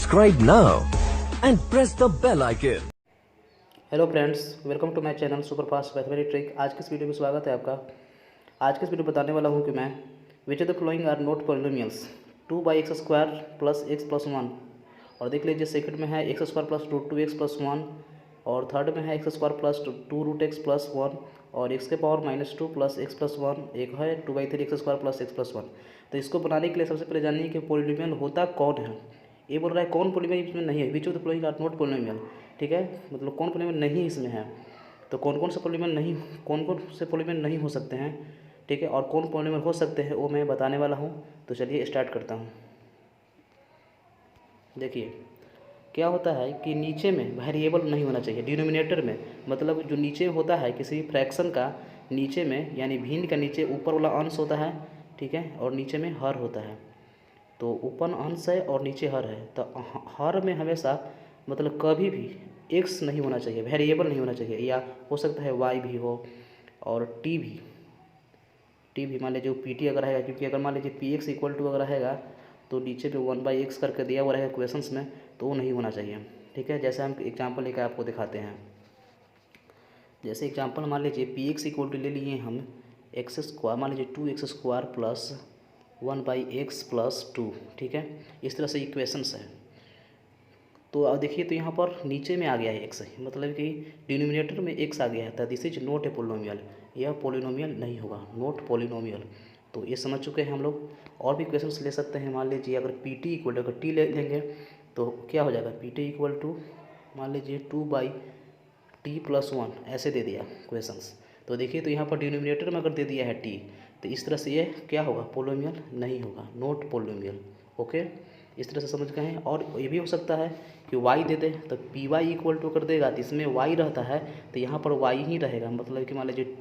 Subscribe now and press the bell icon. Hello friends, welcome to my channel super fast mathematics trick. आज के इस video में स्वागत है आपका। आज के इस वीडियो में बताने वाला हूं कि मैं which of the following are not polynomials 2x² plus x plus 1। और देख लीजिए, सेकंड में है x² plus root 2x plus 1, और थर्ड में है x² plus 2 root x plus 1, और x के पावर -2 प्लस x प्लस 1, एक है 2/3x² प्लस x प्लस 1। तो इसको बनाने के लिए सबसे पहले जानिए कि पॉलिनोमियल होता कौन है। ये बोल रहा है कौन पॉलिनोमियल इसमें नहीं है, which of the following are not polynomial. ठीक है, मतलब कौन पॉलिनोमियल नहीं इसमें है। तो कौन कौन से पॉलिनोमियल नहीं हो सकते हैं, ठीक है, और कौन पॉलिनोमियल हो सकते हैं वो मैं बताने वाला हूँ। तो चलिए स्टार्ट करता हूँ। देखिए क्या होता है कि नीचे में वेरिएबल नहीं होना चाहिए डिनोमिनेटर में। मतलब जो नीचे होता है किसी फ्रैक्शन का, नीचे में यानी भिन्न का नीचे ऊपर वाला अंश होता है, ठीक है, और नीचे में हर होता है। तो ऊपर अंश है और नीचे हर है। तो हर में हमेशा मतलब कभी भी एक्स नहीं होना चाहिए, वेरिएबल नहीं होना चाहिए, या हो सकता है वाई भी हो और टी भी मान लीजिए पी टी अगर रहेगा, क्योंकि अगर मान लीजिए पी एक्स इक्वल टू अगर रहेगा तो नीचे पे 1/x करके दिया हुआ रहेगा क्वेश्चंस में, तो वो नहीं होना चाहिए। ठीक है, जैसे हम एग्जांपल लेकर आपको दिखाते हैं। जैसे एग्जांपल मान लीजिए पी एक्स इक्वल टू ले लिए हम x², मान लीजिए 2x² प्लस 1/x प्लस 2। ठीक है, इस तरह से इक्वेशंस है। तो अब देखिए, तो यहाँ पर नीचे में आ गया है x, मतलब कि डिनोमिनेटर में x आ गया है। तो this is not a polynomial, यह पोलिनोमियल नहीं होगा, नॉट पोलिनोमियल। तो ये समझ चुके हैं हम लोग। और भी क्वेश्चंस ले सकते हैं। मान लीजिए अगर पी टी इक्वल टू, अगर टी ले लेंगे तो क्या हो जाएगा, पी टी इक्वल टू मान लीजिए 2/t प्लस 1 ऐसे दे दिया क्वेश्चंस। तो देखिए, तो यहाँ पर डिनोमिनेटर में अगर दे दिया है टी, तो इस तरह से ये क्या होगा, पोलिनोमियल नहीं होगा, नॉट पोलिनोमियल। ओके, इस तरह से समझ गए हैं। और ये भी हो सकता है कि y दे दे, तो पी वाई इक्वल टू कर देगा, तो इसमें y रहता है तो यहाँ पर y ही रहेगा। मतलब कि मान लीजिए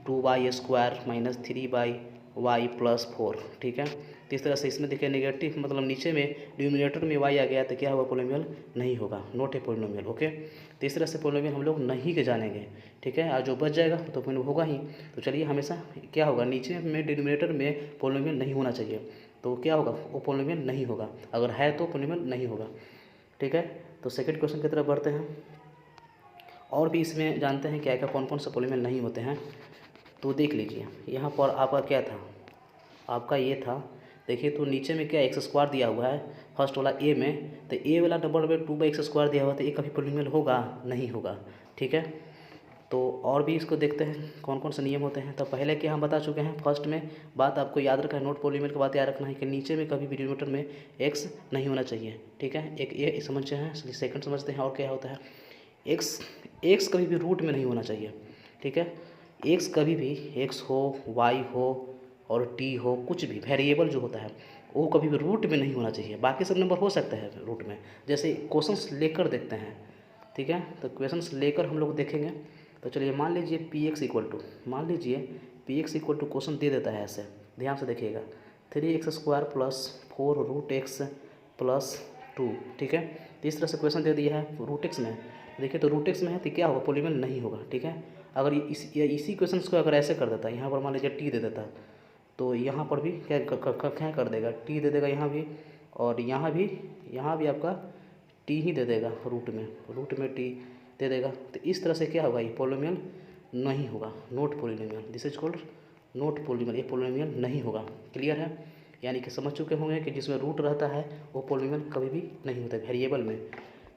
2y² माइनस 3y प्लस 4। ठीक है, तो इस तरह से इसमें देखिए नेगेटिव, मतलब नीचे में डिनोमिनेटर में y आ गया तो क्या होगा, पोलिनोमियल नहीं होगा, नॉट ए पोलिनोमियल। ओके, तो इस तरह से पोलिनोमियल हम लोग नहीं के जानेंगे। ठीक है, और जो बच जाएगा तो पोलिनोमियल होगा ही। तो चलिए, हमेशा क्या होगा, नीचे में डिनोमिनेटर में पोलिनोमियल नहीं होना चाहिए। तो क्या होगा, वो पोलिनोमियल नहीं होगा, अगर है तो पोलिनोमियल नहीं होगा। ठीक है, तो सेकंड क्वेश्चन की तरफ बढ़ते हैं। और भी इसमें जानते हैं क्या क्या कौन कौन से पोलिनोमियल नहीं होते हैं। तो देख लीजिए, यहाँ पर आपका क्या था, आपका ये था। देखिए, तो नीचे में क्या x² दिया हुआ है फर्स्ट वाला ए में, तो ए वाला नंबर में 2/x² दिया हुआ, तो ये कभी पोलिनोमियल होगा नहीं होगा। ठीक है, तो और भी इसको देखते हैं कौन कौन से नियम होते हैं। तो पहले क्या हम बता चुके हैं, फर्स्ट में बात आपको याद रखना है, नोट पोलिनोमियल की बात याद रखना है कि नीचे में कभी भी डिनोमिनेटर में x नहीं होना चाहिए। ठीक है, एक ये समझते हैं। सेकंड समझते हैं और क्या होता है, x कभी भी रूट में नहीं होना चाहिए। ठीक है, x कभी भी x हो, y हो और t हो, कुछ भी वेरिएबल जो होता है वो कभी भी रूट में नहीं होना चाहिए। बाकी सब नंबर हो सकता है रूट में, जैसे क्वेश्चंस लेकर देखते हैं। ठीक है, तो क्वेश्चंस लेकर हम लोग देखेंगे। तो चलिए, मान लीजिए P X equal to question दे देता है ऐसे, ध्यान से देखिएगा, 3x² plus 4 root x plus 2। ठीक है, तो इस तरह से क्वेश्चन दे दिया है रूट एक्स में। देखिए, तो रूट एक्स में है तो क्या होगा, पोलिनोमियल नहीं होगा। ठीक है, अगर इसी क्वेश्चन को अगर ऐसे कर देता, यहाँ पर मान लीजिए टी दे देता, तो यहाँ पर भी क्या कर देगा, टी दे देगा यहाँ भी, और यहाँ भी आपका टी ही दे देगा, रूट में टी दे देगा। तो इस तरह से क्या होगा, ये पोलिनोमियल नहीं होगा, not polynomial. This is called not polynomial, ये पोलिनोमियल नहीं होगा। क्लियर है, यानी कि समझ चुके होंगे कि जिसमें रूट रहता है वो पोलिनोमियल कभी भी नहीं होता वेरिएबल में।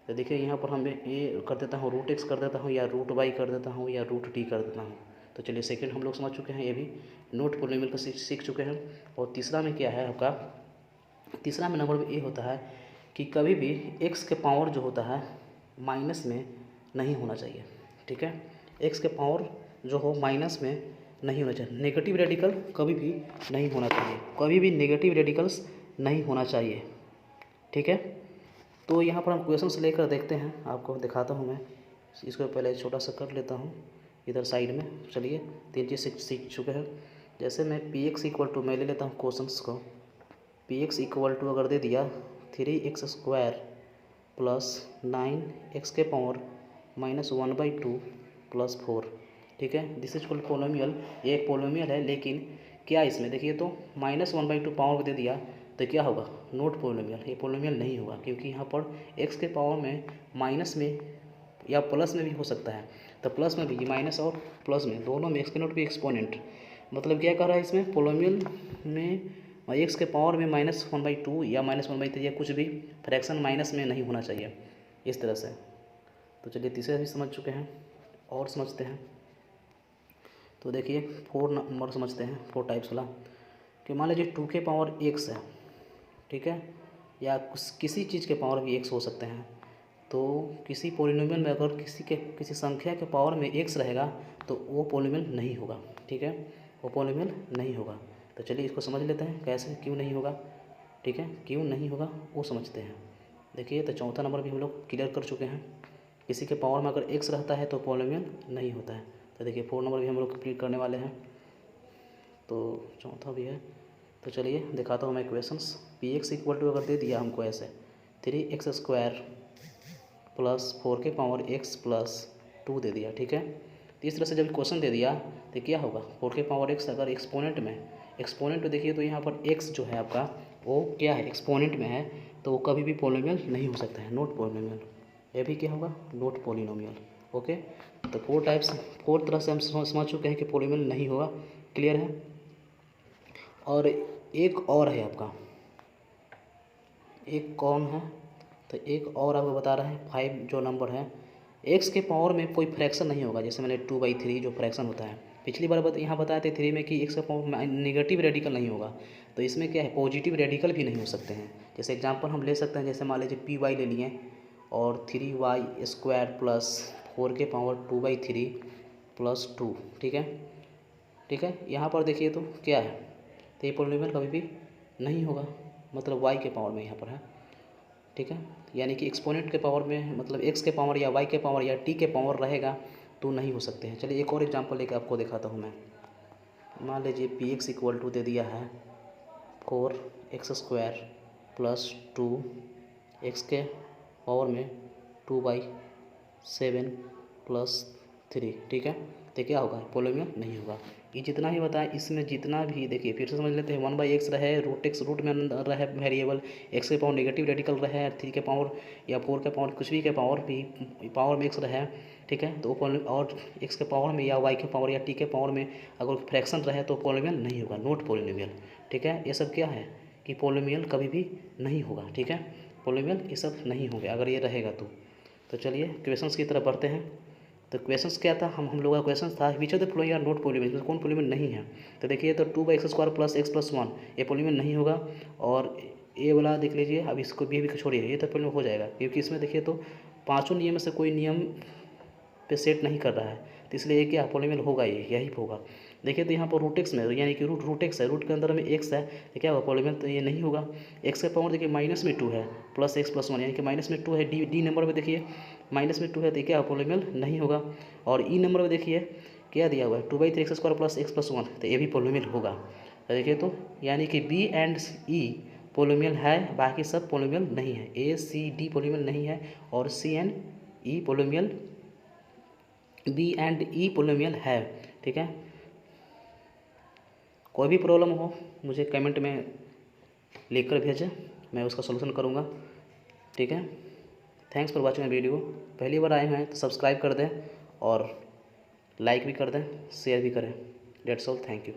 तो देखिए, यहाँ पर हम ये कर देता हूँ, रूट एक्स कर देता हूँ, या रूट वाई कर देता हूँ, या रूट टी कर देता हूँ। तो चलिए, सेकंड हम लोग समझ चुके हैं, ये भी नॉट पोलिनोमियल का सीख चुके हैं। और तीसरा में क्या है आपका, तीसरा में नंबर में ये होता है कि कभी भी एक्स के पावर जो होता है माइनस में नहीं होना चाहिए। ठीक है, एक्स के पावर जो हो माइनस में नहीं होना चाहिए। नेगेटिव रेडिकल कभी भी नहीं होना चाहिए, कभी भी नेगेटिव रेडिकल्स नहीं होना चाहिए। ठीक है, तो यहाँ पर हम क्वेश्चंस लेकर देखते हैं, आपको दिखाता हूँ मैं। इसको पहले छोटा सा कर लेता हूँ इधर साइड में। चलिए, 3 चीज़ सीख चुके हैं। जैसे मैं पी एक्स इक्वल टू मैं ले लेता हूँ क्वेश्चंस को। पी एक्स इक्वल टू अगर दे दिया 3x² प्लस 9x के पावर -1/2 प्लस 4। ठीक है, दिस इज कॉल्ड पोलिनोमियल। ये एक पोलिनोमियल है, लेकिन क्या इसमें देखिए, तो -1/2 पावर दे दिया तो क्या होगा, नॉट पोलिनोमियल, ये पोलिनोमियल नहीं होगा, क्योंकि यहाँ पर एक्स के पावर में माइनस में या प्लस में भी हो सकता है, तो प्लस में भी, माइनस और प्लस में दोनों में एक्स के नॉट भी एक्सपोनेंट, मतलब क्या कह रहा है इसमें, पोलिनोमियल में एक्स के पावर में -1/2 या -1/3 या कुछ भी फ्रैक्शन माइनस में नहीं होना चाहिए, इस तरह से। तो चलिए तीसरा भी समझ चुके हैं, और समझते हैं। तो देखिए 4 नंबर समझते हैं, 4 टाइप्स वाला, कि मान लीजिए 2 के पावर x है, ठीक है, या किसी चीज़ के पावर भी x हो सकते हैं। तो किसी पोलिनोमियल में अगर किसी संख्या के पावर में x रहेगा तो वो पोलिनोमियल नहीं होगा, ठीक है, वो पोलिनोमियल नहीं होगा। तो चलिए इसको समझ लेते हैं, कैसे, क्यों नहीं होगा, ठीक है, क्यों नहीं होगा वो समझते हैं। देखिए तो चौथा नंबर भी हम लोग क्लियर कर चुके हैं, किसी के पावर में अगर x रहता है तो पोलिनोमियल नहीं होता है। तो देखिए 4 नंबर भी हम लोग कंप्लीट करने वाले हैं, तो चौथा भी है। तो चलिए दिखाता हूँ मैं इक्वेशंस। px इक्वल टू अगर दे दिया हमको ऐसे 3x² प्लस 4 के पावर x प्लस 2 दे दिया, ठीक है। तो इस तरह से जब क्वेश्चन दे दिया तो क्या होगा, 4 के पावर x अगर एक्सपोनेंट में देखिए तो यहाँ पर x जो है आपका वो क्या है, एक्सपोनेंट में है, तो वो कभी भी पोलिनोमियल नहीं हो सकता है, नॉट पोलिनोमियल। ये भी क्या होगा, नॉट पोलिनोमियल। ओके, तो 4 तरह से हम समझ चुके हैं कि पोलिनोमियल नहीं होगा, क्लियर है। और एक और है आपका, एक कौन है, तो एक और आपको बता रहा है 5 जो नंबर है, एक्स के पावर में कोई फ्रैक्शन नहीं होगा, जैसे मैंने 2/3 जो फ्रैक्शन होता है, पिछली बार यहाँ बताए थे 3 में कि एक्स के पावर में नेगेटिव रेडिकल नहीं होगा, तो इसमें क्या है, पॉजिटिव रेडिकल भी नहीं हो सकते हैं। जैसे एग्जांपल हम ले सकते हैं, जैसे मान लीजिए py ले लिए और 3y² प्लस 4 के पावर 2/3 प्लस 2, ठीक है, यहाँ पर देखिए तो क्या है, तो ये पोलिनोमियल कभी भी नहीं होगा, मतलब y के पावर में यहाँ पर है, ठीक है, यानी कि एक्सपोनेंट के पावर में, मतलब x के पावर या y के पावर या t के पावर रहेगा तो नहीं हो सकते हैं। चलिए एक और एग्जांपल लेकर आपको दिखाता हूँ मैं। मान लीजिए px इक्वल टू दे दिया है 4x² प्लस 2 x के पावर में 2/7 प्लस 3, ठीक है, तो क्या होगा, पोलिनोमियल नहीं होगा। ये जितना ही बताएं, इसमें जितना भी, देखिए फिर से समझ लेते हैं, 1/x रहे, √x रूट में रहे वेरिएबल, x के पावर नेगेटिव रेडिकल रहे, 3 के पावर या 4 के पावर कुछ भी के पावर भी पावर में x रहे, ठीक है, तो और x के पावर में या y के पावर या t के पावर में अगर फ्रैक्शन रहे तो पोलिनोमियल नहीं होगा, नॉट पोलिनोमियल, ठीक है। ये सब क्या है कि पोलिनोमियल कभी भी नहीं होगा, ठीक है, पोलिनोमियल ये सब नहीं होंगे अगर ये रहेगा तो चलिए क्वेश्चंस की तरफ बढ़ते हैं। तो क्वेश्चंस क्या था, हम लोगों का क्वेश्चन था which of the following are not polynomial, कौन पोलिनोमियल नहीं है। तो देखिए तो 2/x² प्लस x प्लस 1 ये पोलिनोमियल नहीं होगा, और ये वाला देख लीजिए, अब इसको भी छोड़िए, ये तो पोलिनोमियल हो जाएगा, क्योंकि इसमें देखिए तो पाँचों नियम में से कोई नियम पे सेट नहीं कर रहा है, तो इसलिए ये क्या पोलिनोमियल होगा, यही होगा। देखिए तो यहाँ पर √x में, यानी कि √x है, रूट के अंदर में x है, तो क्या होगा, पोलिनोमियल तो ये नहीं होगा। x का पावर देखिए -2 है, प्लस x प्लस 1 यानी कि -2 है, डी नंबर में देखिए -2 है, तो क्या पोलिनोमियल नहीं होगा। और ई नंबर में देखिए क्या दिया हुआ है, 2/3x² प्लस x प्लस 1, तो ये भी पोलिनोमियल होगा। तो देखिए तो यानी कि बी एंड ई पोलिनोमियल है, बाकी सब पोलिनोमियल नहीं है, ए सी डी पोलिनोमियल नहीं है, और C and E polynomial, B and E polynomial है, ठीक है। कोई भी प्रॉब्लम हो मुझे कमेंट में लिखकर भेजें, मैं उसका सलूशन करूँगा, ठीक है। Thanks for watching video. पहली बार आए हैं तो सब्सक्राइब कर दें और लाइक भी कर दें, शेयर भी करें। That's all, thank you.